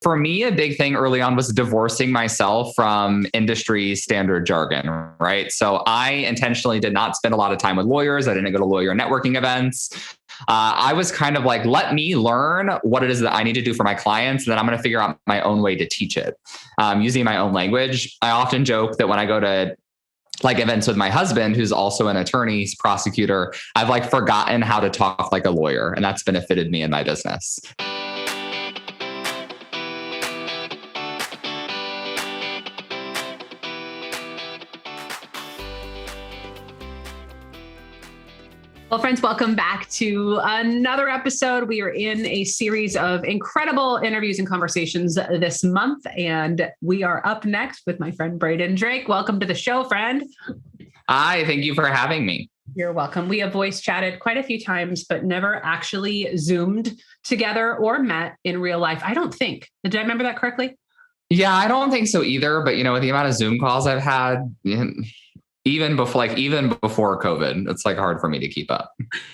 for me, a big thing early on was divorcing myself from industry standard jargon, right? So I intentionally did not spend a lot of time with lawyers. I didn't go to lawyer networking events. I was kind of like, let me learn what it is that I need to do for my clients, and then I'm going to figure out my own way to teach it using my own language. I often joke that when I go to like events with my husband, who's also an attorney, prosecutor, I've like forgotten how to talk like a lawyer, and that's benefited me in my business. Well, friends, welcome back to another episode. We are in a series of incredible interviews and conversations this month, and we are up next with my friend Braden Drake. Welcome to the show, friend. Hi, thank you for having me. You're welcome. We have voice chatted quite a few times, but never actually Zoomed together or met in real life. I don't think. Did I remember that correctly? Yeah, I don't think so either. But with the amount of Zoom calls I've had, even before COVID, it's like hard for me to keep up.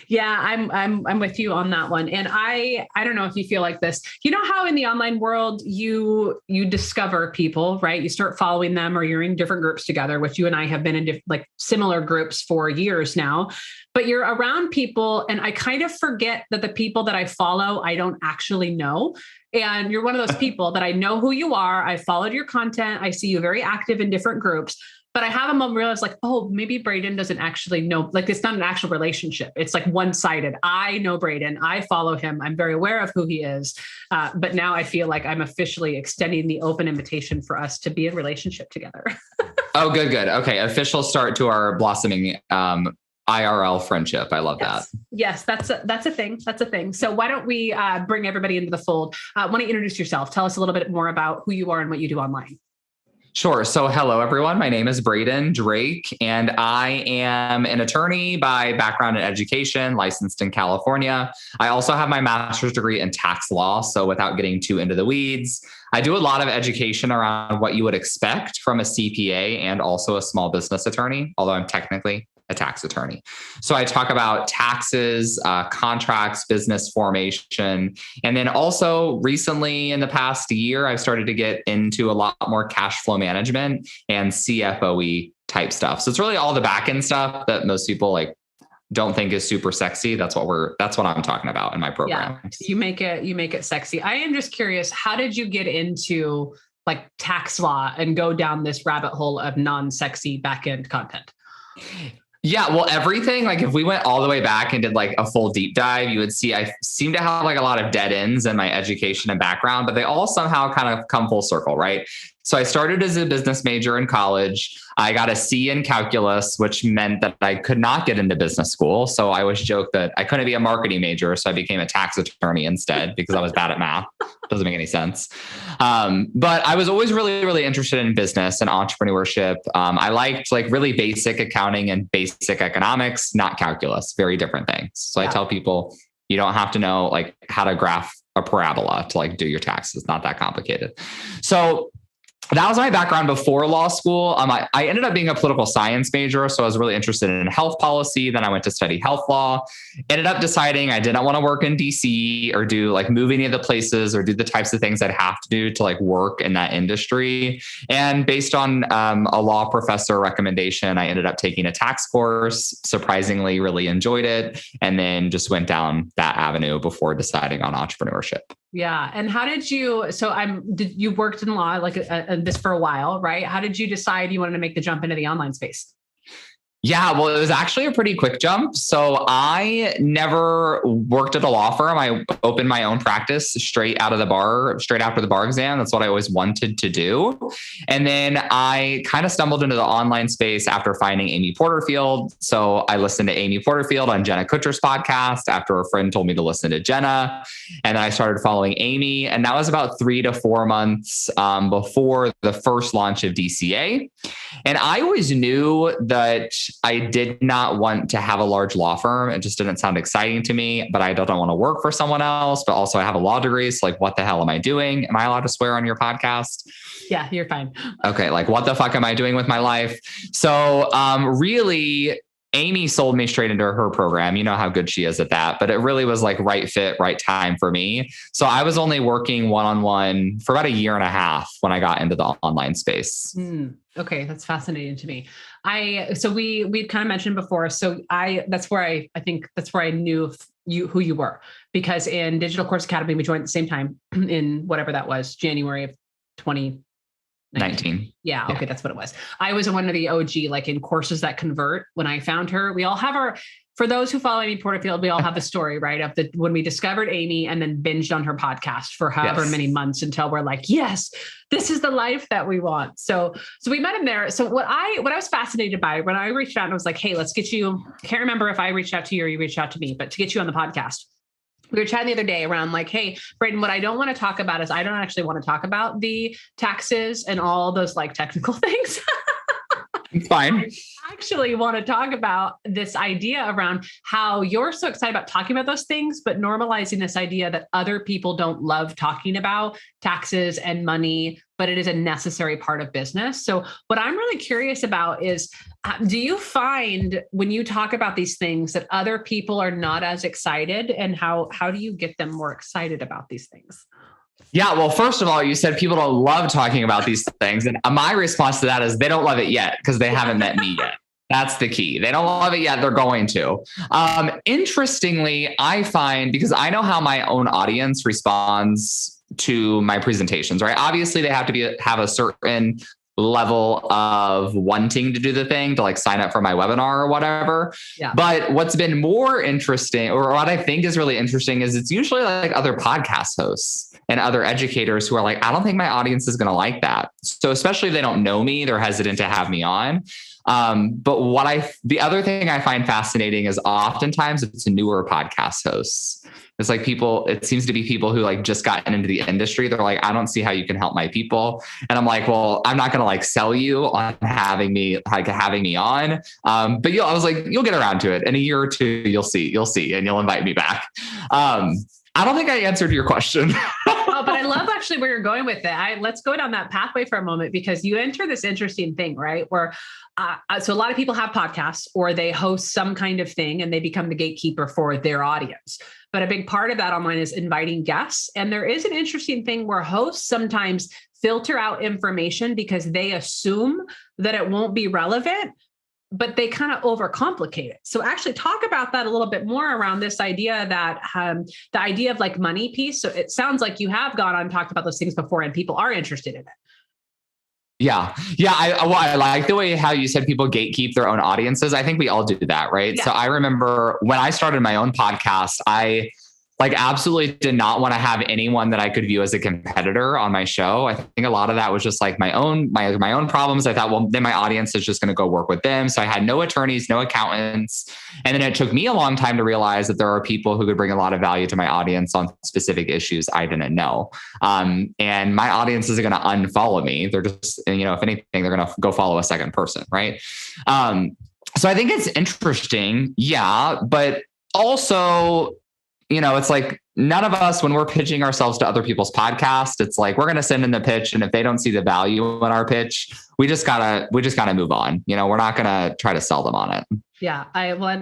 Yeah, I'm with you on that one. And I don't know if you feel like this. You know how in the online world you discover people, right? You start following them, or you're in different groups together, which you and I have been in similar groups for years now. But you're around people, and I kind of forget that the people that I follow, I don't actually know. And you're one of those people that I know who you are. I followed your content. I see you very active in different groups. But I have a moment realize maybe Braden doesn't actually know, it's not an actual relationship. It's like one-sided. I know Braden. I follow him. I'm very aware of who he is. But now I feel like I'm officially extending the open invitation for us to be in relationship together. Oh, good. Okay. Official start to our blossoming IRL friendship. I love that. Yes, that's a thing. That's a thing. So why don't we bring everybody into the fold? Why don't you introduce yourself? Tell us a little bit more about who you are and what you do online. Sure. So hello, everyone. My name is Braden Drake, and I am an attorney by background in education, licensed in California. I also have my master's degree in tax law. So without getting too into the weeds, I do a lot of education around what you would expect from a CPA and also a small business attorney, although I'm technically a tax attorney. So I talk about taxes, contracts, business formation. And then also recently in the past year, I've started to get into a lot more cash flow management and CFOE type stuff. So it's really all the back end stuff that most people don't think is super sexy. That's what I'm talking about in my program. Yeah, you make it sexy. I am just curious, how did you get into tax law and go down this rabbit hole of non-sexy back end content? Yeah, well, everything, if we went all the way back and did a full deep dive, you would see I seem to have a lot of dead ends in my education and background, but they all somehow kind of come full circle, right? So I started as a business major in college. I got a C in calculus, which meant that I could not get into business school. So I always joke that I couldn't be a marketing major. So I became a tax attorney instead because I was bad at math. Doesn't make any sense. But I was always really, really interested in business and entrepreneurship. I liked really basic accounting and basic economics, not calculus, very different things. So I tell people, you don't have to know how to graph a parabola to do your taxes. It's not that complicated. So that was my background before law school. I ended up being a political science major, so I was really interested in health policy. Then I went to study health law. Ended up deciding I didn't want to work in DC or do move any of the places or do the types of things I'd have to do to work in that industry. And based on a law professor recommendation, I ended up taking a tax course. Surprisingly, really enjoyed it, and then just went down that avenue before deciding on entrepreneurship. Yeah. And how did you, you worked in law this for a while, right? How did you decide you wanted to make the jump into the online space? Yeah, well, it was actually a pretty quick jump. So I never worked at a law firm. I opened my own practice straight after the bar exam. That's what I always wanted to do. And then I kind of stumbled into the online space after finding Amy Porterfield. So I listened to Amy Porterfield on Jenna Kutcher's podcast after a friend told me to listen to Jenna. And then I started following Amy. And that was about 3 to 4 months before the first launch of DCA. And I always knew that I did not want to have a large law firm. It just didn't sound exciting to me, but I don't want to work for someone else. But also I have a law degree. So what the hell am I doing? Am I allowed to swear on your podcast? Yeah, you're fine. Okay. What the fuck am I doing with my life? So really Amy sold me straight into her program. You know how good she is at that, but it really was like right fit, right time for me. So I was only working one-on-one for about a year and a half when I got into the online space. Okay. That's fascinating to me. So we'd kind of mentioned before. So that's where I think that's where I knew who you were, because in Digital Course Academy, we joined at the same time in whatever that was, January of 2019. Yeah. Okay. That's what it was. I was one of the OG, like in Courses That Convert. When I found her, we all have for those who follow Amy Porterfield, we all have the story, right? Of when we discovered Amy and then binged on her podcast for however many months until we're like, yes, this is the life that we want. So we met him there. So what I was fascinated by when I reached out and I was like, hey, let's get you, I can't remember if I reached out to you or you reached out to me, but to get you on the podcast. We were chatting the other day around like, hey, Braden, what I don't want to talk about is I don't actually want to talk about the taxes and all those like technical things. It's fine. I actually want to talk about this idea around how you're so excited about talking about those things, but normalizing this idea that other people don't love talking about taxes and money, but it is a necessary part of business. So what I'm really curious about is, do you find when you talk about these things that other people are not as excited, and how do you get them more excited about these things? Yeah. Well, first of all, you said people don't love talking about these things. And my response to that is they don't love it yet because they haven't met me yet. That's the key. They don't love it yet. They're going to. Interestingly, I find, because I know how my own audience responds to my presentations, right? Obviously, they have to have a certain level of wanting to do the thing to like sign up for my webinar or whatever. Yeah. But what's been more interesting, or what I think is really interesting, is it's usually like other podcast hosts and other educators who are like, I don't think my audience is going to like that. So especially if they don't know me, they're hesitant to have me on. But the other thing I find fascinating is oftentimes it's newer podcast hosts. It's like it seems to be people who like just gotten into the industry. They're like, I don't see how you can help my people. And I'm like, well, I'm not going to like sell you on having me on. But I was like, you'll get around to it in a year or two. You'll see, and you'll invite me back. I don't think I answered your question. Oh, but I love actually where you're going with it. Let's go down that pathway for a moment, because you enter this interesting thing, right? Where, so a lot of people have podcasts or they host some kind of thing and they become the gatekeeper for their audience. But a big part of that online is inviting guests. And there is an interesting thing where hosts sometimes filter out information because they assume that it won't be relevant, but they kind of overcomplicate it. So actually talk about that a little bit more around this idea that the idea of like money piece. So it sounds like you have gone on and talked about those things before and people are interested in it. Yeah. I like the way how you said people gatekeep their own audiences. I think we all do that, right? Yeah. So I remember when I started my own podcast, I like absolutely did not want to have anyone that I could view as a competitor on my show. I think a lot of that was just like my own problems. I thought, well, then my audience is just going to go work with them. So I had no attorneys, no accountants. And then it took me a long time to realize that there are people who could bring a lot of value to my audience on specific issues I didn't know. And my audience isn't going to unfollow me. They're just, if anything, they're going to go follow a second person. Right. So I think it's interesting. Yeah. But also, it's like none of us, when we're pitching ourselves to other people's podcasts, it's like, we're going to send in the pitch. And if they don't see the value in our pitch, we just gotta move on. We're not going to try to sell them on it. Yeah.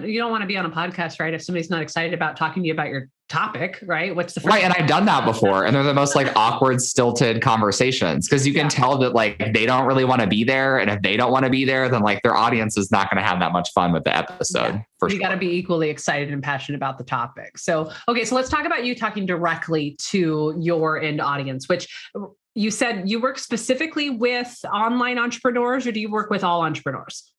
You don't want to be on a podcast, right? If somebody's not excited about talking to you about your topic, right? What's the right? And I've done that before, and they're the most like awkward, stilted conversations because you can tell that like they don't really want to be there, and if they don't want to be there, then like their audience is not going to have that much fun with the episode. Yeah. You got to be equally excited and passionate about the topic. So let's talk about you talking directly to your end audience, which you said you work specifically with online entrepreneurs, or do you work with all entrepreneurs?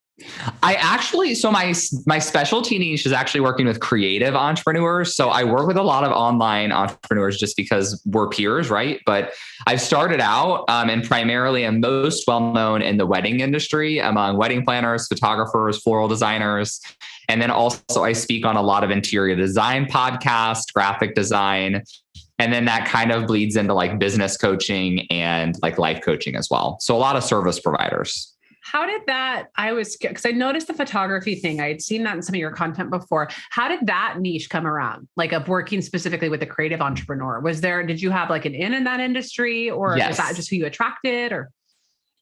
So my specialty niche is actually working with creative entrepreneurs. So I work with a lot of online entrepreneurs just because we're peers, right? But I've started out and primarily am most well-known in the wedding industry among wedding planners, photographers, floral designers. And then also I speak on a lot of interior design podcasts, graphic design. And then that kind of bleeds into like business coaching and like life coaching as well. So a lot of service providers. How did that, because I noticed the photography thing. I had seen that in some of your content before. How did that niche come around? Like of working specifically with a creative entrepreneur? Did you have like an in that industry, or yes. Was that just who you attracted, or?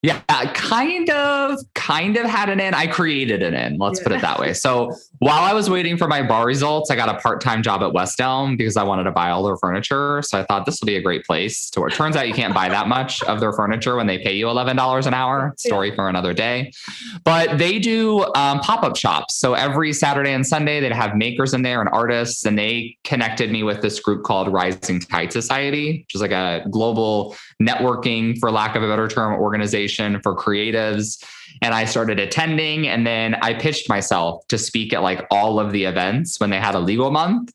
Yeah, kind of. kind of had an in. I created an in. Let's put it that way. So while I was waiting for my bar results, I got a part-time job at West Elm because I wanted to buy all their furniture. So I thought this will be a great place to work. Turns out you can't buy that much of their furniture when they pay you $11 an hour. Story for another day. But they do pop-up shops. So every Saturday and Sunday, they'd have makers in there and artists. And they connected me with this group called Rising Tide Society, which is like a global networking, for lack of a better term, organization for creatives. And I started attending, and then I pitched myself to speak at like all of the events when they had a legal month.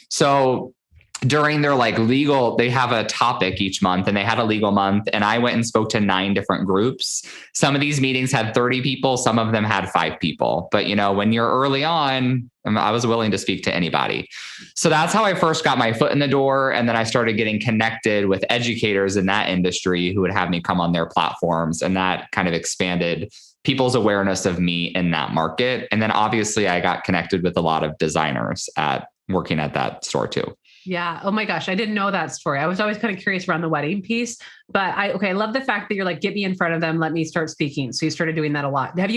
So during their like legal, they have a topic each month, and they had a legal month, and I went and spoke to 9 different groups. Some of these meetings had 30 people. Some of them had 5 people. But, you know, when you're early on, I was willing to speak to anybody. So that's how I first got my foot in the door. And then I started getting connected with educators in that industry who would have me come on their platforms. And that kind of expanded people's awareness of me in that market. And then obviously I got connected with a lot of designers at working at that store too. Yeah. Oh my gosh. I didn't know that story. I was always kind of curious around the wedding piece, but I love the fact that you're like, get me in front of them. Let me start speaking. So you started doing that a lot. Have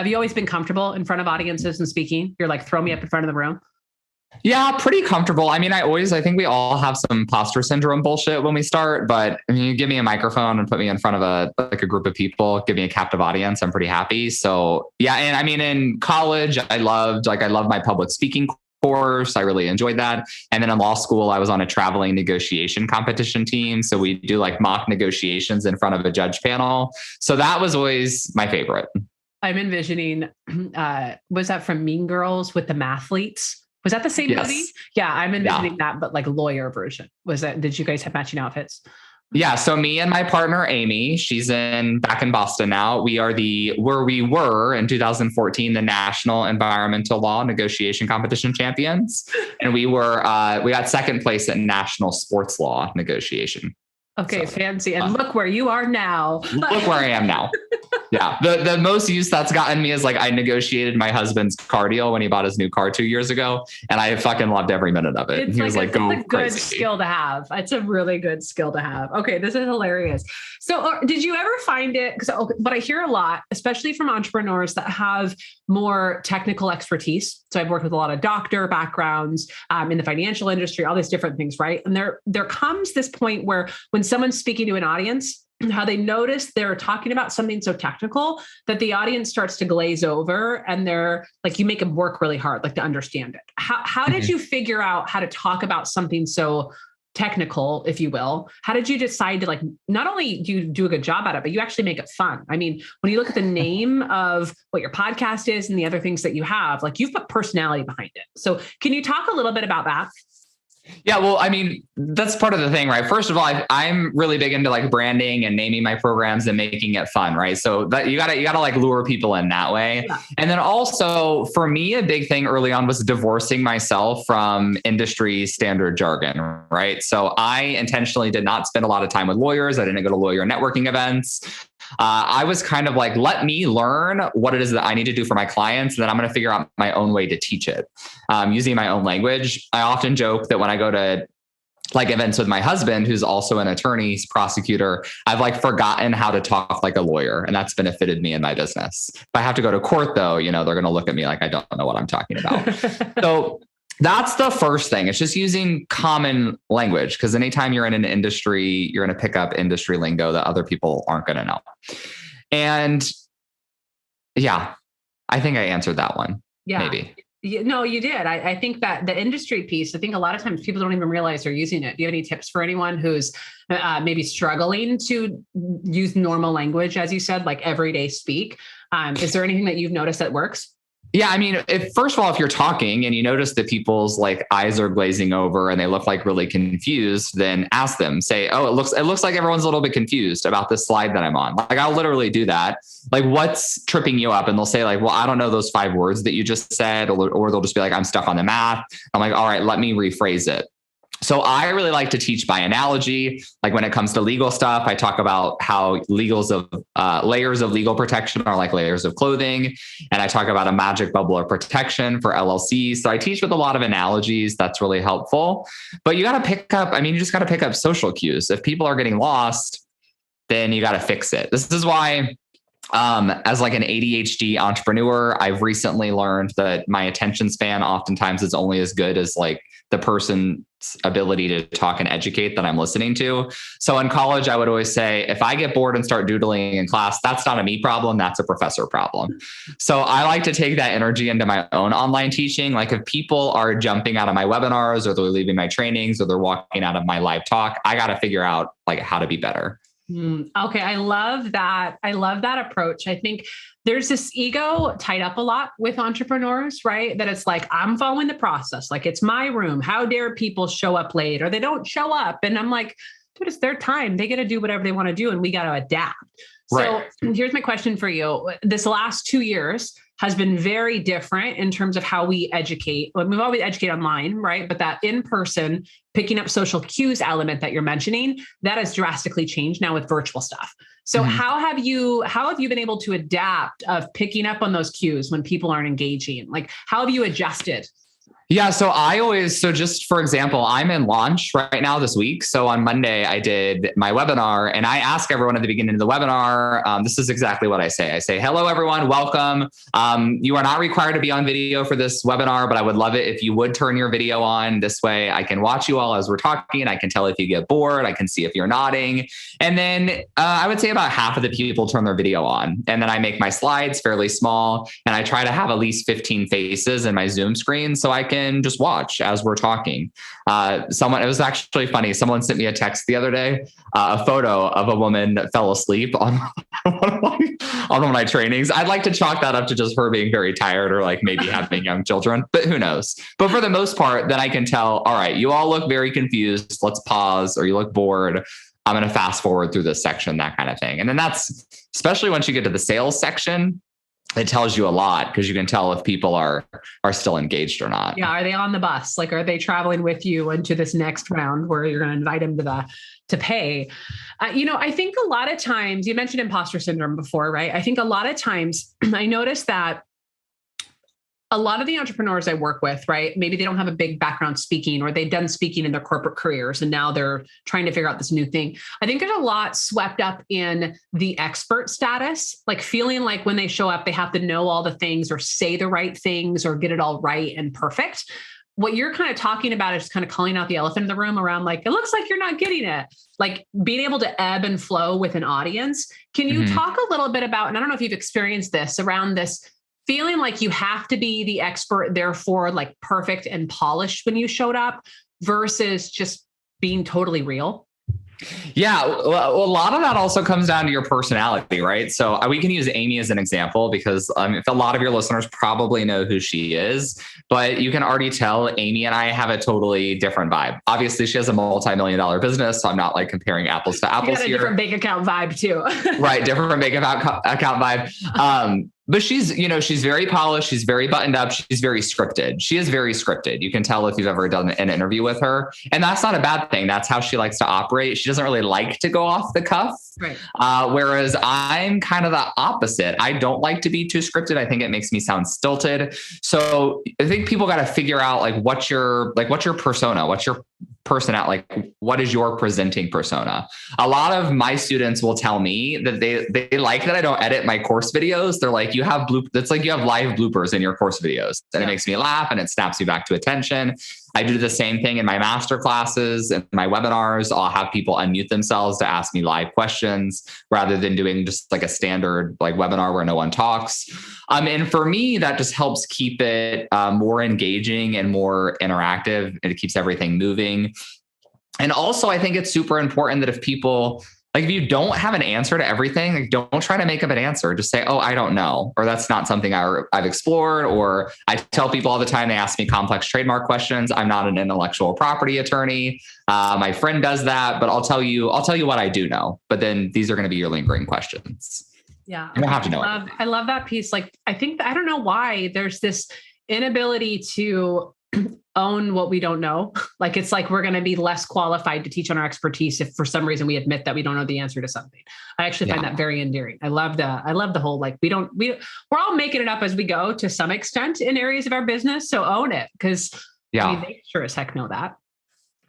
you always been comfortable in front of audiences and speaking? You're like, throw me up in front of the room. Yeah, pretty comfortable. I mean, I think we all have some imposter syndrome bullshit when we start, but I mean, you give me a microphone and put me in front of a group of people, give me a captive audience, I'm pretty happy. So yeah. And I mean, in college, I loved my public speaking course. I really enjoyed that. And then in law school, I was on a traveling negotiation competition team. So we do like mock negotiations in front of a judge panel. So that was always my favorite. I'm envisioning, was that from Mean Girls with the mathletes? Was that the same movie? Yeah, I'm envisioning that, but like lawyer version. Did you guys have matching outfits? Yeah. So me and my partner, Amy, she's back in Boston now. We were in 2014, the National Environmental Law Negotiation Competition champions. And we got second place at National Sports Law Negotiation. Okay. So, fancy. And look where you are now. Look where I am now. Yeah. The most use that's gotten me is like I negotiated my husband's car deal when he bought his new car 2 years ago. And I fucking loved every minute of it. And he was like, go crazy. Good skill to have. It's a really good skill to have. Okay. This is hilarious. So did you ever find it? But I hear a lot, especially from entrepreneurs that have more technical expertise. So I've worked with a lot of doctor backgrounds in the financial industry, all these different things, right? And there comes this point where when someone's speaking to an audience, how they notice they're talking about something so technical that the audience starts to glaze over, and they're like, you make them work really hard, like to understand it. How did you figure out how to talk about something so technical, if you will? How did you decide to, like, not only do you do a good job at it, but you actually make it fun? I mean, when you look at the name of what your podcast is and the other things that you have, like, you've put personality behind it. So can you talk a little bit about that? Yeah, well, I mean, that's part of the thing, right? First of all, I'm really big into like branding and naming my programs and making it fun, right? So that you gotta like lure people in that way. Yeah. And then also for me, a big thing early on was divorcing myself from industry standard jargon, right? So I intentionally did not spend a lot of time with lawyers. I didn't go to lawyer networking events. I was kind of like, let me learn what it is that I need to do for my clients. And then I'm going to figure out my own way to teach it using my own language. I often joke that when I go to like events with my husband, who's also an attorney, he's prosecutor, I've like forgotten how to talk like a lawyer. And that's benefited me in my business. If I have to go to court though, you know, they're going to look at me like I don't know what I'm talking about. So that's the first thing. It's just using common language, because anytime you're in an industry, you're going to pick up industry lingo that other people aren't going to know. And yeah, I think I answered that one. Yeah, maybe. No, you did. I think that the industry piece, I think a lot of times people don't even realize they're using it. Do you have any tips for anyone who's maybe struggling to use normal language, as you said, like everyday speak? Is there anything that you've noticed that works? Yeah. I mean, first of all, if you're talking and you notice that people's like eyes are glazing over and they look like really confused, then ask them, say, oh, it looks like everyone's a little bit confused about this slide that I'm on. Like, I'll literally do that. Like, what's tripping you up? And they'll say like, well, I don't know those 5 words that you just said, or they'll just be like, I'm stuck on the math. I'm like, all right, let me rephrase it. So I really like to teach by analogy. Like when it comes to legal stuff, I talk about how layers of legal protection are like layers of clothing. And I talk about a magic bubble of protection for LLCs. So I teach with a lot of analogies. That's really helpful. But you got to you just got to pick up social cues. If people are getting lost, then you got to fix it. This is why As like an ADHD entrepreneur, I've recently learned that my attention span oftentimes is only as good as like the person's ability to talk and educate that I'm listening to. So in college, I would always say, if I get bored and start doodling in class, that's not a me problem, that's a professor problem. So I like to take that energy into my own online teaching. Like if people are jumping out of my webinars or they're leaving my trainings or they're walking out of my live talk, I got to figure out like how to be better. Okay. I love that. I love that approach. I think there's this ego tied up a lot with entrepreneurs, right? That it's like, I'm following the process. Like it's my room. How dare people show up late or they don't show up? And I'm like, dude, it's their time. They get to do whatever they want to do. And we got to adapt. So here's my question for you. This last 2 years has been very different in terms of how we educate. Well, we've always educated online, right? But that in-person picking up social cues element that you're mentioning, that has drastically changed now with virtual stuff. So how have you been able to adapt of picking up on those cues when people aren't engaging? Like, how have you adjusted? Yeah. So just for example, I'm in launch right now this week. So on Monday, I did my webinar and I ask everyone at the beginning of the webinar, this is exactly what I say. I say, hello, everyone, welcome. You are not required to be on video for this webinar, but I would love it if you would turn your video on. This way I can watch you all as we're talking. I can tell if you get bored. I can see if you're nodding. And then I would say about half of the people turn their video on. And then I make my slides fairly small and I try to have at least 15 faces in my Zoom screen so I can just watch as we're talking. It was actually funny. Someone sent me a text the other day, a photo of a woman that fell asleep on one of my trainings. I'd like to chalk that up to just her being very tired or like maybe having young children, but who knows? But for the most part, then I can tell, all right, you all look very confused. Let's pause, or you look bored. I'm going to fast forward through this section, that kind of thing. And then that's, especially once you get to the sales section, it tells you a lot because you can tell if people are still engaged or not. Yeah. Are they on the bus? Like, are they traveling with you into this next round where you're going to invite them to pay? I think a lot of times, you mentioned imposter syndrome before, right? I think a lot of times I noticed that a lot of the entrepreneurs I work with, right? Maybe they don't have a big background speaking, or they've done speaking in their corporate careers and now they're trying to figure out this new thing. I think there's a lot swept up in the expert status, like feeling like when they show up, they have to know all the things or say the right things or get it all right and perfect. What you're kind of talking about is kind of calling out the elephant in the room around like, it looks like you're not getting it. Like being able to ebb and flow with an audience. Can you talk a little bit about, and I don't know if you've experienced this, around this feeling like you have to be the expert, therefore like perfect and polished when you showed up versus just being totally real? Yeah, well, a lot of that also comes down to your personality, right? So we can use Amy as an example because if a lot of your listeners probably know who she is, but you can already tell Amy and I have a totally different vibe. Obviously, she has a multi-million-dollar business, so I'm not like comparing apples to apples here. You got a different bank account vibe too. Right, different bank account vibe. But she's very polished. She's very buttoned up. She's very scripted. She is very scripted. You can tell if you've ever done an interview with her. And that's not a bad thing. That's how she likes to operate. She doesn't really like to go off the cuff. Right. Whereas I'm kind of the opposite. I don't like to be too scripted. I think it makes me sound stilted. So I think people got to figure out what's your persona? What's your personality? Like, what is your presenting persona? A lot of my students will tell me that they like that I don't edit my course videos. They're like, it's like you have live bloopers in your course videos. And it makes me laugh and it snaps me back to attention. I do the same thing in my master classes and my webinars. I'll have people unmute themselves to ask me live questions rather than doing just like a standard like webinar where no one talks. And for me, that just helps keep it more engaging and more interactive, and it keeps everything moving. And also, I think it's super important that if you don't have an answer to everything, like, don't try to make up an answer. Just say, oh, I don't know, or that's not something I've explored. Or I tell people all the time, they ask me complex trademark questions. I'm not an intellectual property attorney. My friend does that, but I'll tell you what I do know. But then these are going to be your lingering questions. Yeah. You don't have to know. I love that piece. Like, I don't know why there's this inability to own what we don't know. Like, it's like we're going to be less qualified to teach on our expertise if for some reason we admit that we don't know the answer to something. I actually find that very endearing. I love the whole, like, we're all making it up as we go to some extent in areas of our business. So own it, because they sure as heck know that.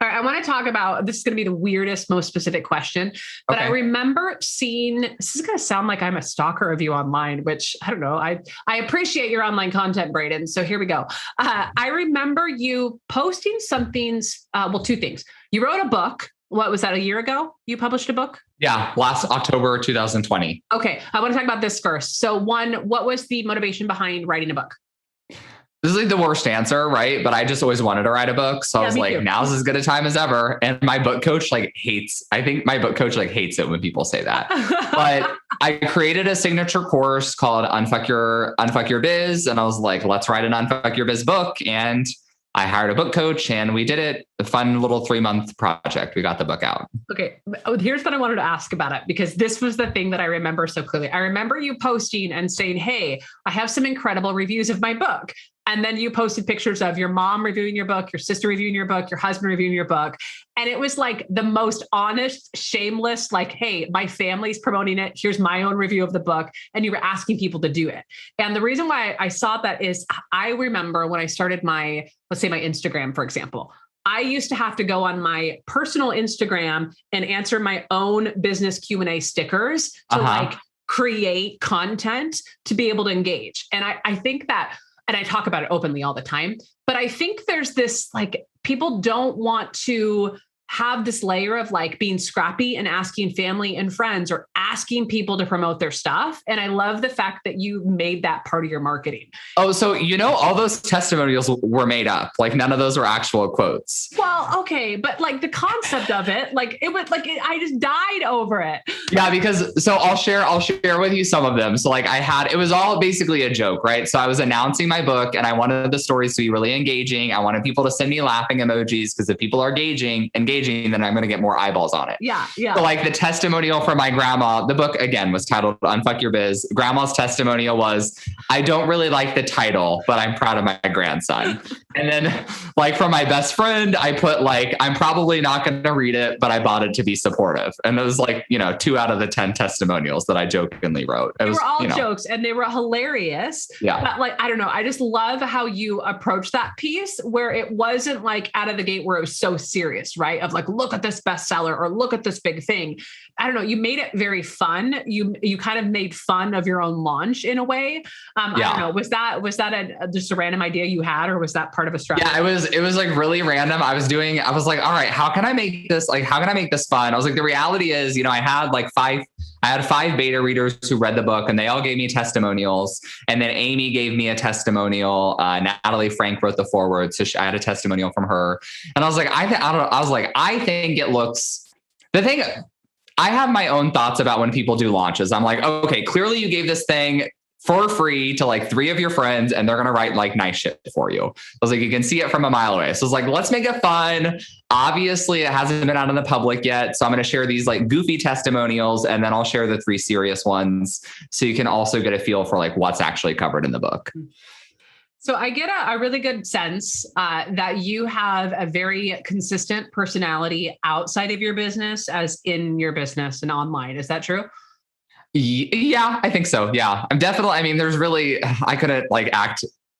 All right, I want to talk about, this is going to be the weirdest, most specific question, but I remember seeing, this is going to sound like I'm a stalker of you online, which I don't know. I appreciate your online content, Braden. So here we go. I remember you posting something, two things. You wrote a book. What was that, a year ago? You published a book? Yeah, last October 2020. Okay, I want to talk about this first. So one, what was the motivation behind writing a book? This is like the worst answer, right? But I just always wanted to write a book. So I was like, now's as good a time as ever. And my book coach hates it when people say that. But I created a signature course called Unfuck Your Biz. And I was like, let's write an Unfuck Your Biz book. And I hired a book coach and we did it. A fun little 3-month project. We got the book out. Okay. Here's what I wanted to ask about it, because this was the thing that I remember so clearly. I remember you posting and saying, hey, I have some incredible reviews of my book. And then you posted pictures of your mom reviewing your book, your sister reviewing your book, your husband reviewing your book. And it was like the most honest, shameless, like, hey, my family's promoting it. Here's my own review of the book. And you were asking people to do it. And the reason why I saw that is I remember when I started let's say my Instagram, for example, I used to have to go on my personal Instagram and answer my own business Q&A stickers to create content to be able to engage. And I think that, and I talk about it openly all the time, but I think there's this, people don't want to have this layer of being scrappy and asking family and friends or asking people to promote their stuff. And I love the fact that you made that part of your marketing. Oh, so, all those testimonials were made up. None of those were actual quotes. Well, okay. But the concept of it, it was I just died over it. Yeah, because I'll share with you some of them. So it was all basically a joke, right? So I was announcing my book and I wanted the stories to be really engaging. I wanted people to send me laughing emojis because if people are engaging, then I'm going to get more eyeballs on it. Yeah. Yeah. So the testimonial from my grandma, the book again was titled Unfuck Your Biz. Grandma's testimonial was, I don't really like the title, but I'm proud of my grandson. And then from my best friend, I put I'm probably not going to read it, but I bought it to be supportive. And it was 2 out of the 10 testimonials that I jokingly wrote. They were all jokes and they were hilarious. Yeah. But I don't know. I just love how you approach that piece where it wasn't out of the gate where it was so serious, right? Of look at this bestseller or look at this big thing. I don't know. You made it very fun. You kind of made fun of your own launch in a way. I don't know. Was that just a random idea you had, or was that part of a strategy? Yeah, it was really random. I was like, all right, how can I make this fun? I was like, the reality is, I had 5 beta readers who read the book and they all gave me testimonials. And then Amy gave me a testimonial. Natalie Frank wrote the foreword. So I had a testimonial from her. And I was like, I think it looks, the thing, I have my own thoughts about when people do launches. I'm like, okay, clearly you gave this thing for free to 3 of your friends and they're going to write nice shit for you. I was like, you can see it from a mile away. So I was like, let's make it fun. Obviously it hasn't been out in the public yet. So I'm going to share these goofy testimonials and then I'll share the 3 serious ones. So you can also get a feel for what's actually covered in the book. So I get a really good sense that you have a very consistent personality outside of your business as in your business and online. Is that true? Yeah, I think so. Yeah, I'm definitely, there's really,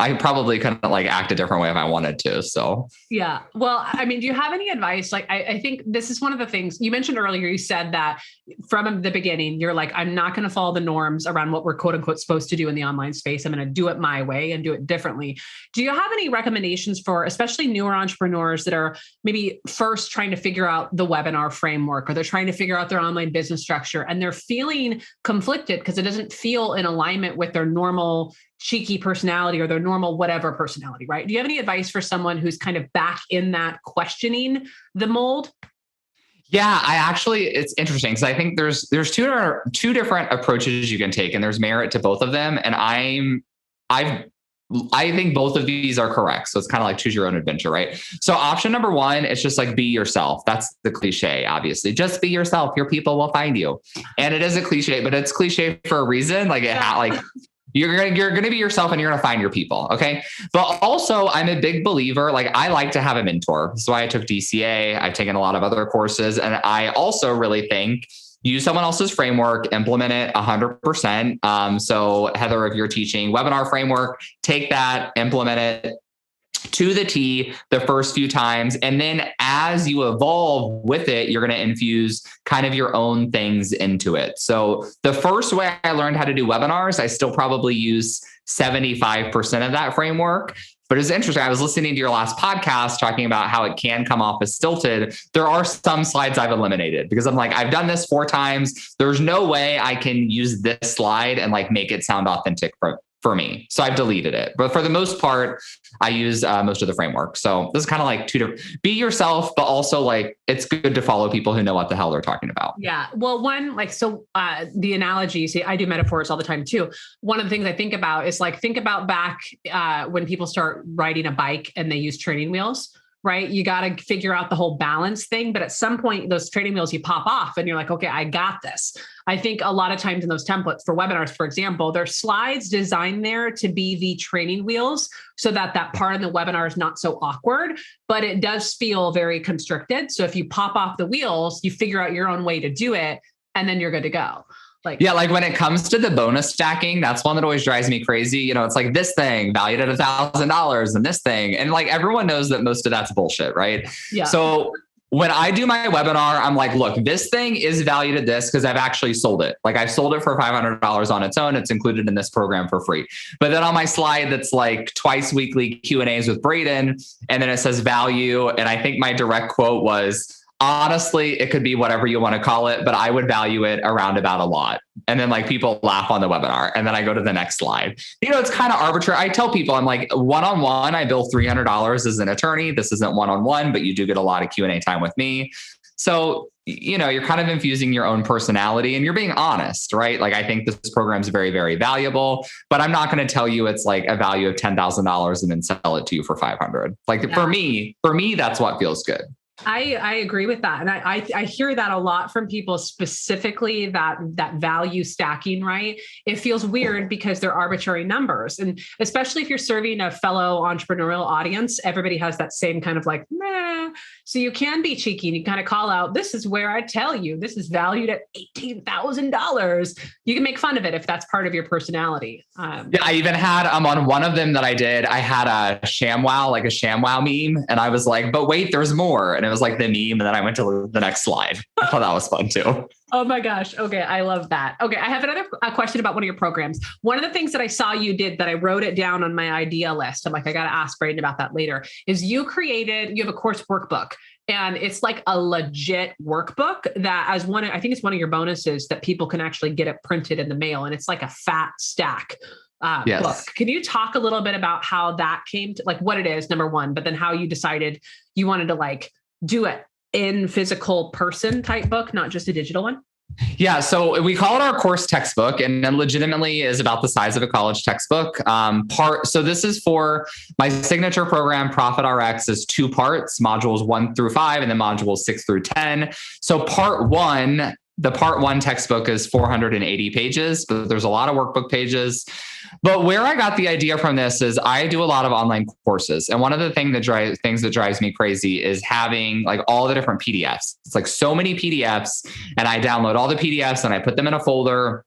I probably couldn't act a different way if I wanted to. So, yeah. Well, do you have any advice? I think this is one of the things you mentioned earlier. You said that from the beginning, you're like, I'm not going to follow the norms around what we're quote unquote supposed to do in the online space. I'm going to do it my way and do it differently. Do you have any recommendations for especially newer entrepreneurs that are maybe first trying to figure out the webinar framework, or they're trying to figure out their online business structure and they're feeling conflicted because it doesn't feel in alignment with their normal cheeky personality or their normal whatever personality, right? Do you have any advice for someone who's kind of back in that questioning the mold? Yeah, it's interesting because I think there's two different approaches you can take, and there's merit to both of them. And I think both of these are correct. So it's kind of choose your own adventure, right? So option number 1, it's just be yourself. That's the cliche, obviously. Just be yourself. Your people will find you. And it is a cliche, but it's cliche for a reason. You're going to be yourself and you're going to find your people. Okay. But also I'm a big believer. I like to have a mentor. That's why I took DCA. I've taken a lot of other courses. And I also really think use someone else's framework, implement it 100%. So Heather, if you're teaching webinar framework, take that, implement it. to the T the first few times. And then as you evolve with it, you're going to infuse kind of your own things into it. So the first way I learned how to do webinars, I still probably use 75% of that framework. But it's interesting. I was listening to your last podcast talking about how it can come off as stilted. There are some slides I've eliminated because I'm like, I've done this 4 times. There's no way I can use this slide and like make it sound authentic for me. So I've deleted it. But for the most part, I use most of the framework. So this is kind of like be yourself, but also like it's good to follow people who know what the hell they're talking about. Yeah. Well, the analogy, see, I do metaphors all the time too. One of the things I think about is like, think about back when people start riding a bike and they use training wheels. Right? You got to figure out the whole balance thing. But at some point, those training wheels, you pop off and you're like, okay, I got this. I think a lot of times in those templates for webinars, for example, there's slides designed there to be the training wheels so that that part of the webinar is not so awkward, but it does feel very constricted. So if you pop off the wheels, you figure out your own way to do it, and then you're good to go. Like when it comes to the bonus stacking, that's one that always drives me crazy. You know, it's like this thing valued at $1,000 and this thing. And like everyone knows that most of that's bullshit, right? Yeah. So when I do my webinar, I'm like, look, this thing is valued at this because I've actually sold it. Like I've sold it for $500 on its own. It's included in this program for free. But then on my slide, that's like twice weekly Q&As with Braden. And then it says value. And I think my direct quote was, honestly, it could be whatever you want to call it, but I would value it around about a lot. And then like people laugh on the webinar and then I go to the next slide. You know, it's kind of arbitrary. I tell people, I'm like, one-on-one, I bill $300 as an attorney. This isn't one-on-one, but you do get a lot of Q&A time with me. So, you know, you're kind of infusing your own personality and you're being honest, right? Like, I think this program is very, very valuable, but I'm not going to tell you it's like a value of $10,000 and then sell it to you for 500. Like for me, that's what feels good. I agree with that. And I hear that a lot from people, specifically that value stacking, right? It feels weird because they're arbitrary numbers. And especially if you're serving a fellow entrepreneurial audience, everybody has that same kind of like, meh. So you can be cheeky and you kind of call out, this is where I tell you, this is valued at $18,000. You can make fun of it if that's part of your personality. Yeah, I even had, on one of them that I did, I had a ShamWow, like a ShamWow meme. And I was like, but wait, there's more. And it was like the meme. And then I went to the next slide. I thought that was fun too. Oh my gosh. Okay. I love that. Okay. I have another question about one of your programs. One of the things that I saw you did that I wrote it down on my idea list, I'm like, I got to ask Braden about that later, is you have a course workbook. And it's like a legit workbook that I think it's one of your bonuses that people can actually get it printed in the mail. And it's like a fat stack yes. book. Can you talk a little bit about how that came to, like, what it is, number one, but then how you decided you wanted to like do it in physical person type book, not just a digital one? Yeah. So we call it our course textbook, and it legitimately is about the size of a college textbook. So this is for my signature program, Profit RX, is 2 parts, modules 1 through 5, and then modules 6 through 10. So the part 1 textbook is 480 pages, but there's a lot of workbook pages. But where I got the idea from this is I do a lot of online courses. And one of the things that drives me crazy is having like all the different PDFs. It's like so many PDFs, and I download all the PDFs and I put them in a folder.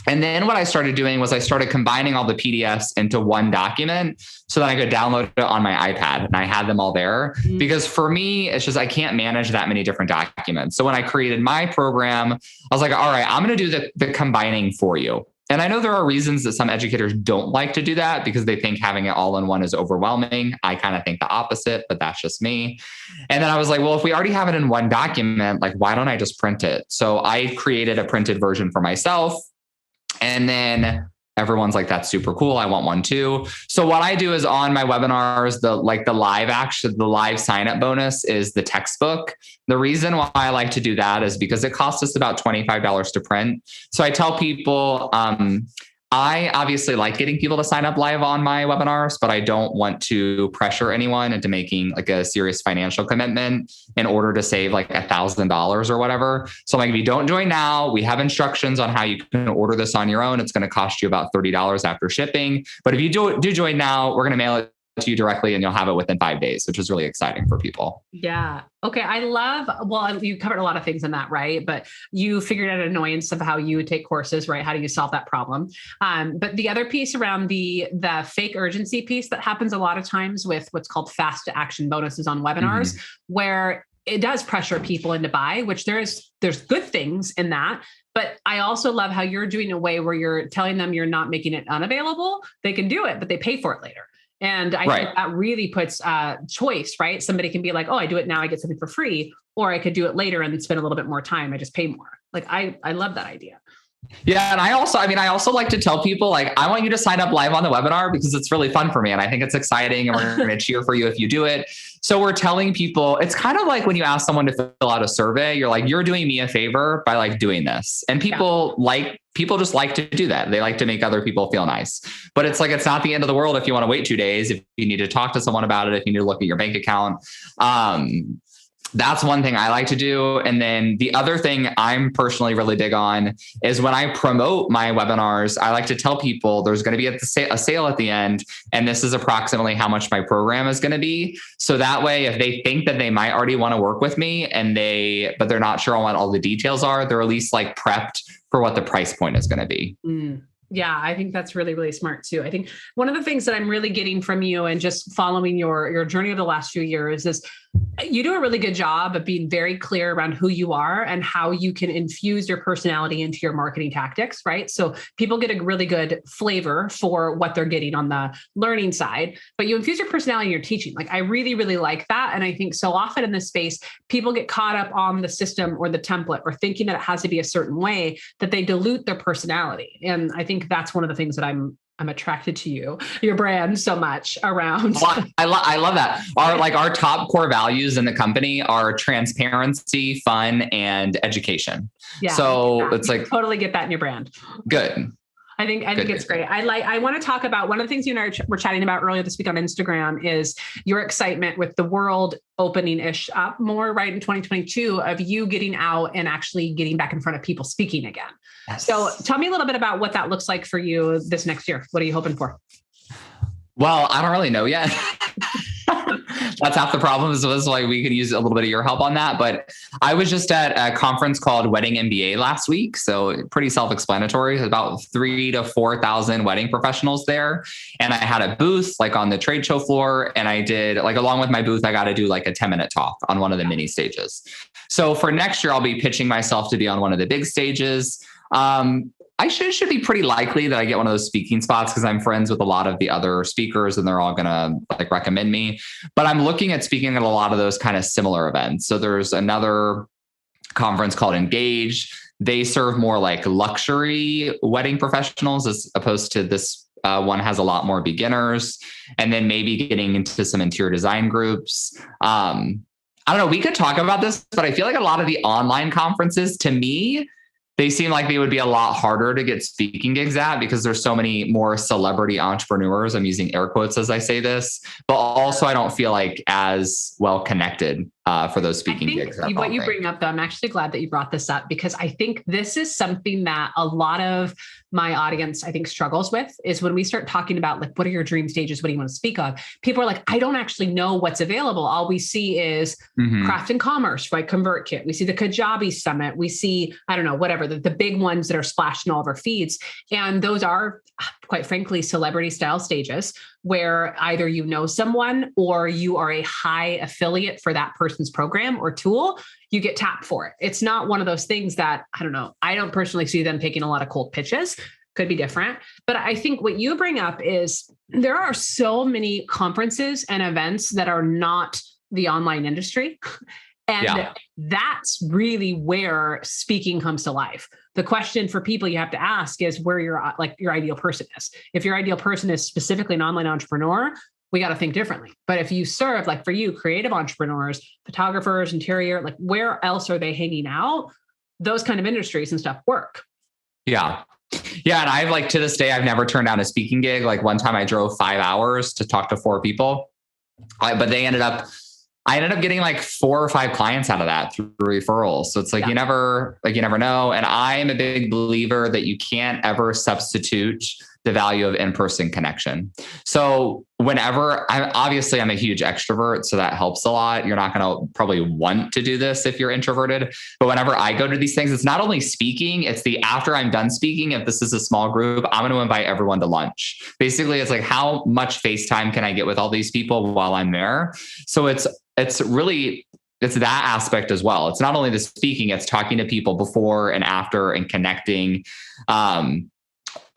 And then what I started doing was I started combining all the PDFs into one document so that I could download it on my iPad, and I had them all there. Mm-hmm. Because for me, it's just, I can't manage that many different documents. So when I created my program, I was like, all right, I'm going to do the combining for you. And I know there are reasons that some educators don't like to do that because they think having it all in one is overwhelming. I kind of think the opposite, but that's just me. And then I was like, well, if we already have it in one document, like, why don't I just print it? So I created a printed version for myself. And then everyone's like, that's super cool. I want one too. So what I do is on my webinars, the live sign up bonus is the textbook. The reason why I like to do that is because it costs us about $25 to print. So I tell people, I obviously like getting people to sign up live on my webinars, but I don't want to pressure anyone into making like a serious financial commitment in order to save like $1,000 or whatever. So like, if you don't join now, we have instructions on how you can order this on your own. It's going to cost you about $30 after shipping. But if you do join now, we're going to mail it to you directly and you'll have it within 5 days, which is really exciting for people. Yeah. Okay. Well, you covered a lot of things in that, right? But you figured out an annoyance of how you would take courses, right? How do you solve that problem? But the other piece around the fake urgency piece that happens a lot of times with what's called fast action bonuses on webinars, where it does pressure people into buy, which there's good things in that. But I also love how you're doing a way where you're telling them you're not making it unavailable. They can do it, but they pay for it later. And I think that really puts choice, right? Somebody can be like, oh, I do it now, I get something for free, or I could do it later and spend a little bit more time. I just pay more. Like, I love that idea. Yeah. And I also like to tell people, like, I want you to sign up live on the webinar because it's really fun for me. And I think it's exciting and we're going to cheer for you if you do it. So we're telling people, it's kind of like when you ask someone to fill out a survey, you're like, you're doing me a favor by like doing this. And people just like to do that. They like to make other people feel nice, but it's like, it's not the end of the world if you want to wait 2 days, if you need to talk to someone about it, if you need to look at your bank account. That's one thing I like to do. And then the other thing I'm personally really big on is when I promote my webinars, I like to tell people there's going to be a sale at the end. And this is approximately how much my program is going to be. So that way, if they think that they might already want to work with me but they're not sure on what all the details are, they're at least like prepped for what the price point is going to be. Yeah, I think that's really, really smart too. I think one of the things that I'm really getting from you and just following your journey of the last few years is you do a really good job of being very clear around who you are and how you can infuse your personality into your marketing tactics, right? So people get a really good flavor for what they're getting on the learning side, but you infuse your personality in your teaching. Like, I really, really like that. And I think so often in this space, people get caught up on the system or the template or thinking that it has to be a certain way that they dilute their personality. And I think that's one of the things that I'm attracted to your brand so much around. Well, I love that. Our top core values in the company are transparency, fun, and education. Yeah. So it's like totally get that in your brand. Good. I think it's great. I want to talk about one of the things you and I were chatting about earlier this week on Instagram is your excitement with the world opening-ish up more right in 2022 of you getting out and actually getting back in front of people speaking again. Yes. So tell me a little bit about what that looks like for you this next year. What are you hoping for? Well, I don't really know yet. That's half the problem is why we could use a little bit of your help on that. But I was just at a conference called Wedding MBA last week. So pretty self-explanatory. There's about 3,000 to 4,000 wedding professionals there. And I had a booth like on the trade show floor. And I did like, along with my booth, I got to do like a 10-minute talk on one of the mini stages. So for next year, I'll be pitching myself to be on one of the big stages. I should be pretty likely that I get one of those speaking spots because I'm friends with a lot of the other speakers and they're all going to like recommend me. But I'm looking at speaking at a lot of those kind of similar events. So there's another conference called Engage. They serve more like luxury wedding professionals as opposed to this one has a lot more beginners, and then maybe getting into some interior design groups. I don't know. We could talk about this, but I feel like a lot of the online conferences to me, they seem like they would be a lot harder to get speaking gigs at because there's so many more celebrity entrepreneurs. I'm using air quotes as I say this, but also I don't feel like as well connected for those speaking gigs. What you bring up though, I'm actually glad that you brought this up because I think this is something that a lot of my audience, I think, struggles with is when we start talking about like, what are your dream stages? What do you want to speak of? People are like, I don't actually know what's available. All we see is Craft and Commerce, right? ConvertKit. We see the Kajabi Summit. We see, I don't know, whatever, the big ones that are splashed in all of our feeds. And those are, quite frankly, celebrity style stages where either you know someone or you are a high affiliate for that person's program or tool, you get tapped for it. It's not one of those things that, I don't know, I don't personally see them taking a lot of cold pitches. Could be different. But I think what you bring up is there are so many conferences and events that are not the online industry. And that's really where speaking comes to life. The question for people you have to ask is where your ideal person is. If your ideal person is specifically an online entrepreneur, we got to think differently. But if you serve, like for you, creative entrepreneurs, photographers, interior, like where else are they hanging out? Those kind of industries and stuff work. Yeah. Yeah. And I've like to this day, I've never turned down a speaking gig. Like one time I drove 5 hours to talk to 4 people, but I ended up getting like 4 or 5 clients out of that through referrals. So it's like, you never know. And I'm a big believer that you can't ever substitute the value of in-person connection. So whenever I'm a huge extrovert, so that helps a lot. You're not going to probably want to do this if you're introverted, but whenever I go to these things, it's not only speaking, it's the after I'm done speaking, if this is a small group, I'm going to invite everyone to lunch. Basically, it's like, how much FaceTime can I get with all these people while I'm there? So it's that aspect as well. It's not only the speaking, it's talking to people before and after and connecting.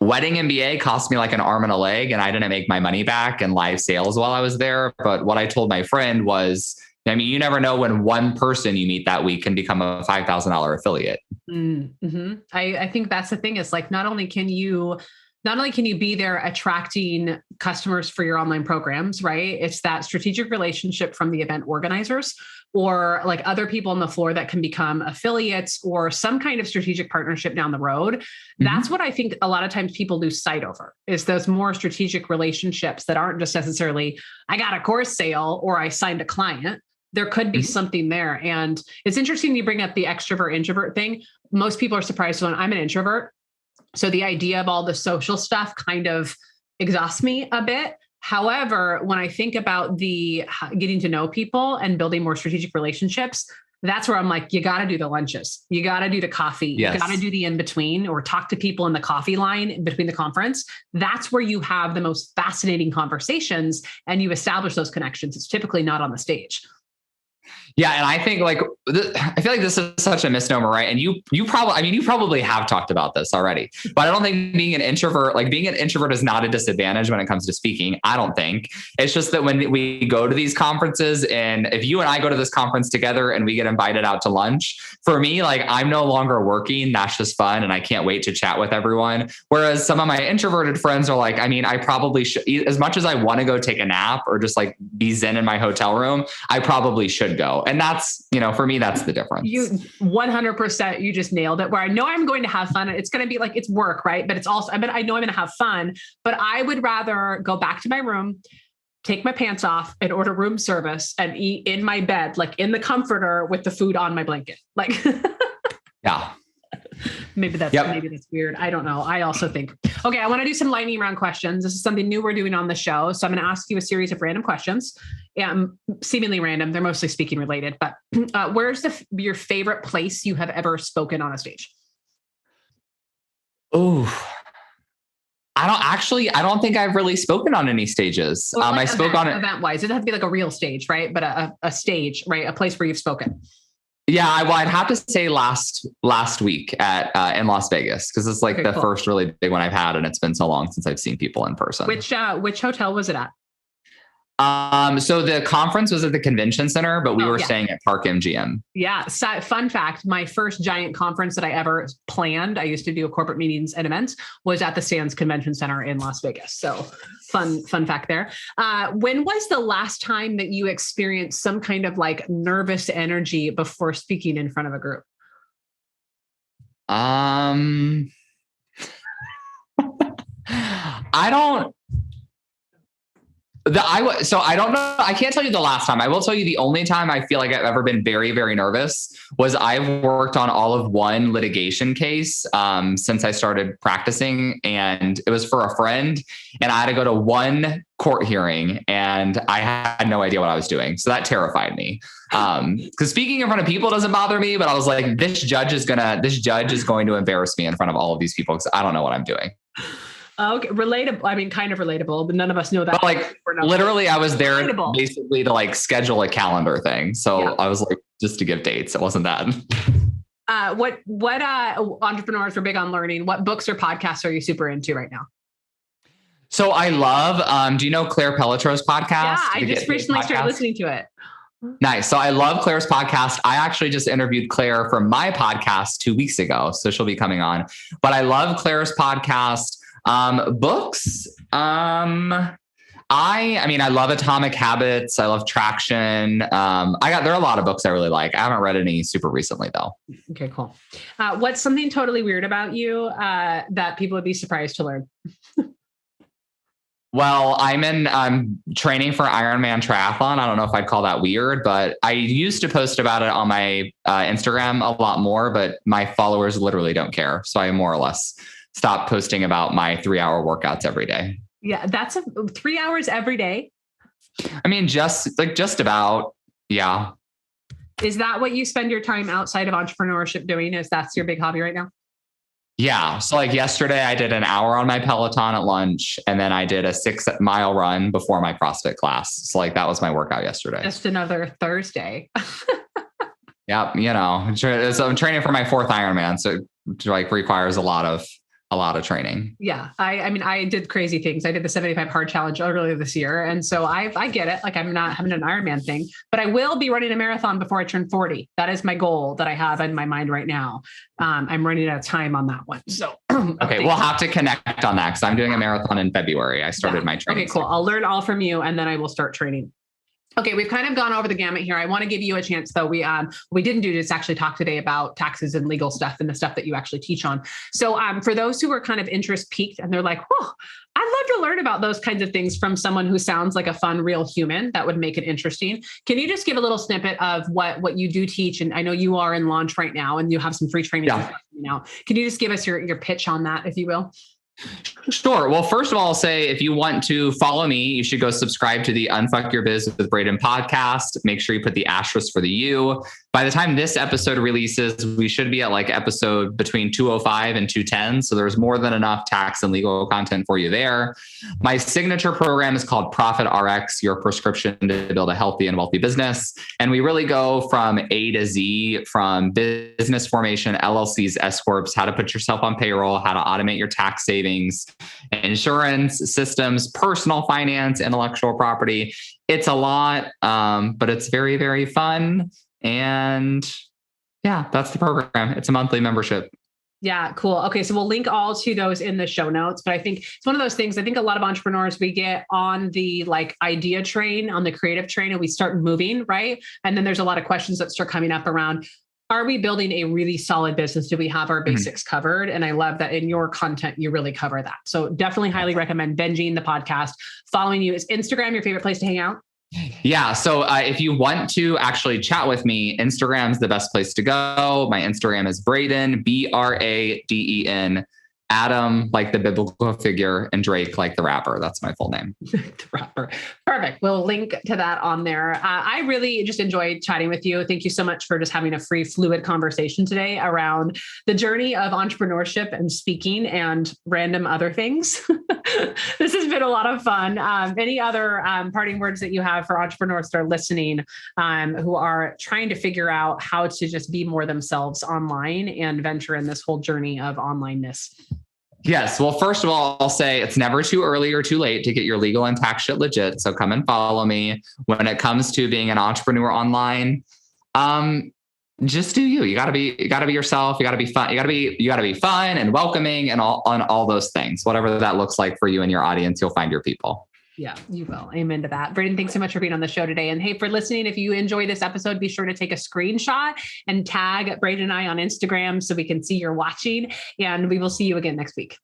Wedding MBA cost me like an arm and a leg, and I didn't make my money back in live sales while I was there. But what I told my friend was, I mean, you never know when one person you meet that week can become a $5,000 affiliate. Mm-hmm. I think that's the thing, is like, not only can you be there attracting customers for your online programs, right? It's that strategic relationship from the event organizers or like other people on the floor that can become affiliates or some kind of strategic partnership down the road. Mm-hmm. That's what I think a lot of times people lose sight over, is those more strategic relationships that aren't just necessarily, I got a course sale or I signed a client. There could be something there. And it's interesting you bring up the extrovert introvert thing. Most people are surprised when I'm an introvert. So the idea of all the social stuff kind of exhausts me a bit. However, when I think about the getting to know people and building more strategic relationships, that's where I'm like, you got to do the lunches. You got to do the coffee. Yes. You got to do the in-between, or talk to people in the coffee line in between the conference. That's where you have the most fascinating conversations and you establish those connections. It's typically not on the stage. Yeah. And I think I feel like this is such a misnomer, right? And you probably have talked about this already, but I don't think being an introvert is not a disadvantage when it comes to speaking. I don't think. It's just that when we go to these conferences, and if you and I go to this conference together and we get invited out to lunch, for me, like, I'm no longer working. That's just fun. And I can't wait to chat with everyone. Whereas some of my introverted friends are like, I mean, I probably should, as much as I want to go take a nap or just like be zen in my hotel room, I probably should go. And that's, for me, that's the difference. You 100%, you just nailed it, where I know I'm going to have fun. It's going to be like, it's work, right? But it's also, I know I'm going to have fun, but I would rather go back to my room, take my pants off and order room service and eat in my bed, like in the comforter with the food on my blanket. Like, yeah. Maybe that's weird. I don't know. I also think, okay, I want to do some lightning round questions. This is something new we're doing on the show. So I'm going to ask you a series of random questions, seemingly random. They're mostly speaking related, but where's your favorite place you have ever spoken on a stage? Oh, I don't think I've really spoken on any stages. Well, I spoke on it event-wise. It doesn't have to be like a real stage, right? But a stage, right? A place where you've spoken. Yeah, I'd have to say last week in Las Vegas, because it's like first really big one I've had, and it's been so long since I've seen people in person. Which hotel was it at? So the conference was at the convention center, but we were staying at Park MGM. Yeah. So, fun fact, my first giant conference that I ever planned, I used to do corporate meetings and events, was at the Sands Convention Center in Las Vegas. So fun fact there. When was the last time that you experienced some kind of like nervous energy before speaking in front of a group? I don't know. I can't tell you the last time. I will tell you the only time I feel like I've ever been very, very nervous was I've worked on all of one litigation case since I started practicing, and it was for a friend, and I had to go to one court hearing and I had no idea what I was doing. So that terrified me. Because speaking in front of people doesn't bother me, but I was like, this judge is going to embarrass me in front of all of these people because I don't know what I'm doing. Okay, relatable. I mean, kind of relatable, but none of us know that. But like, literally, I was there basically to like schedule a calendar thing. So I was like, just to give dates. It wasn't that. What entrepreneurs are big on learning? What books or podcasts are you super into right now? So I love. Do you know Claire Pelletro's podcast? Yeah, I just recently started listening to it. Nice. So I love Claire's podcast. I actually just interviewed Claire for my podcast 2 weeks ago, so she'll be coming on. But I love Claire's podcast. Books. I love Atomic Habits. I love Traction. There are a lot of books I really like. I haven't read any super recently though. Okay, cool. What's something totally weird about you, that people would be surprised to learn? Well, I'm training for Ironman triathlon. I don't know if I'd call that weird, but I used to post about it on my Instagram a lot more, but my followers literally don't care. So I more or less stop posting about my 3-hour workouts every day. Yeah. That's 3 hours every day. I mean, just about. Yeah. Is that what you spend your time outside of entrepreneurship doing? Is that's your big hobby right now? Yeah. So like yesterday I did an hour on my Peloton at lunch, and then I did a 6-mile run before my CrossFit class. So like that was my workout yesterday. Just another Thursday. Yeah. I'm training for my 4th Ironman. So it like requires a lot of training. Yeah. I mean, I did crazy things. I did the 75 hard challenge earlier this year. And so I get it. Like I'm not having an Ironman thing, but I will be running a marathon before I turn 40. That is my goal that I have in my mind right now. I'm running out of time on that one. So, okay. We'll have to connect on that because I'm doing a marathon in February. I started my training. Okay, cool. I'll learn all from you and then I will start training. Okay, we've kind of gone over the gamut here. I want to give you a chance, though. We didn't do is actually talk today about taxes and legal stuff and the stuff that you actually teach on. So for those who are kind of interest piqued and they're like, "Oh, I'd love to learn about those kinds of things from someone who sounds like a fun, real human," that would make it interesting. Can you just give a little snippet of what you do teach? And I know you are in launch right now, and you have some free training now. Can you just give us your pitch on that, if you will? Sure. Well, first of all, I'll say if you want to follow me, you should go subscribe to the Unfuck Your Biz with Braden podcast. Make sure you put the asterisk for the U. By the time this episode releases, we should be at like episode between 205 and 210. So there's more than enough tax and legal content for you there. My signature program is called Profit RX, your prescription to build a healthy and wealthy business. And we really go from A to Z, from business formation, LLCs, S Corps, how to put yourself on payroll, how to automate your tax savings, insurance systems, personal finance, intellectual property. It's a lot, but it's very, very fun. And yeah, that's the program. It's a monthly membership. Yeah, cool. Okay, so we'll link all to those in the show notes. But I think it's one of those things. I think a lot of entrepreneurs, we get on the like idea train, on the creative train, and we start moving, right? And then there's a lot of questions that start coming up around, are we building a really solid business? Do we have our basics covered? And I love that in your content, you really cover that. So definitely highly recommend binging the podcast. Following you. Is Instagram your favorite place to hang out? Yeah. So if you want to actually chat with me, Instagram's the best place to go. My Instagram is Braden, Braden, Adam, like the biblical figure, and Drake, like the rapper. That's my full name. The rapper. Perfect. We'll link to that on there. I really just enjoyed chatting with you. Thank you so much for just having a free, fluid conversation today around the journey of entrepreneurship and speaking and random other things. This has been a lot of fun. Any other parting words that you have for entrepreneurs that are listening, who are trying to figure out how to just be more themselves online and venture in this whole journey of onlineness? Yes. Well, first of all, I'll say it's never too early or too late to get your legal and tax shit legit. So come and follow me. When it comes to being an entrepreneur online, just do you. You gotta be yourself. You gotta be fun. You gotta be fun and welcoming and all those things. Whatever that looks like for you and your audience, you'll find your people. Yeah, you will. Amen to that. Braden, thanks so much for being on the show today. And hey, for listening, if you enjoy this episode, be sure to take a screenshot and tag Braden and I on Instagram so we can see you're watching. And we will see you again next week.